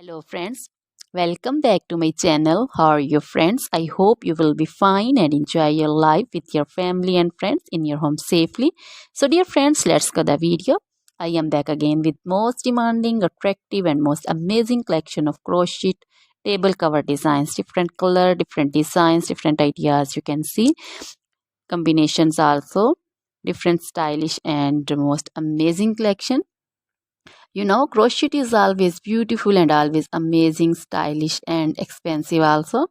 Hello friends, welcome back to my channel. How are you friends? I hope you will be fine and enjoy your life with your family and friends in your home safely. So dear friends, let's go the video. I am back again with most demanding, attractive and most amazing collection of crochet table cover designs. Different color, different designs, different ideas you can see. Combinations also. Different stylish and most amazing collection. Crochet is always beautiful and always amazing, stylish and expensive also.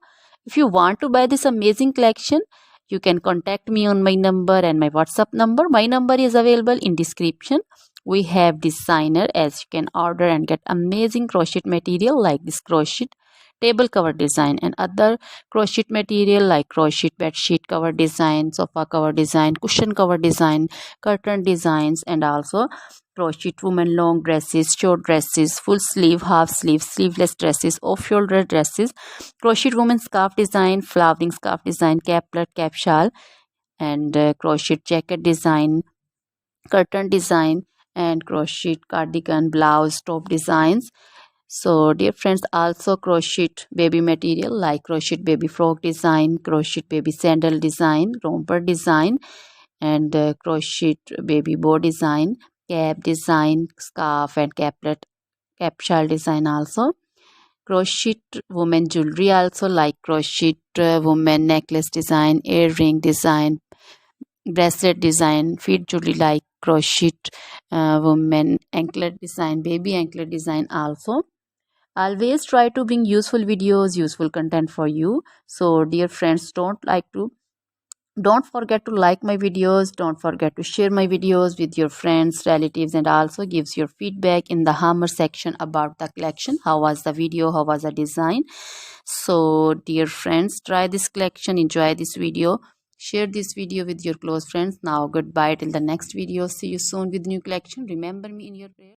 If you want to buy this amazing collection, you can contact me on my number and my WhatsApp number. My number is available in description. We have designer as you can order and get amazing crochet material like this crochet table cover design and other crochet material like crochet bed sheet cover design, sofa cover design, cushion cover design, curtain designs, and also crochet women long dresses, short dresses, full sleeve, half sleeve, sleeveless dresses, off shoulder dresses, crochet woman scarf design, flowering scarf design, caplet, cap shawl, and crochet jacket design, curtain design, and crochet cardigan, blouse, top designs. So dear friends, also crochet baby material like crochet baby frock design, crochet baby sandal design, romper design, and crochet baby bow design, cap design, scarf and caplet, cap shawl design also. Crochet woman jewelry also like crochet woman necklace design, earring design, bracelet design, feet jewelry like crochet woman anklet design, baby anklet design also. Always try to bring useful videos, useful content for you. So dear friends, don't forget to like my videos, don't forget to share my videos with your friends, relatives, and also gives your feedback in the hammer section about the collection. How was the video, how was the design? So dear friends, try this collection, enjoy this video, share this video with your close friends. Now goodbye till the next video. See you soon with new collection. Remember me in your prayers.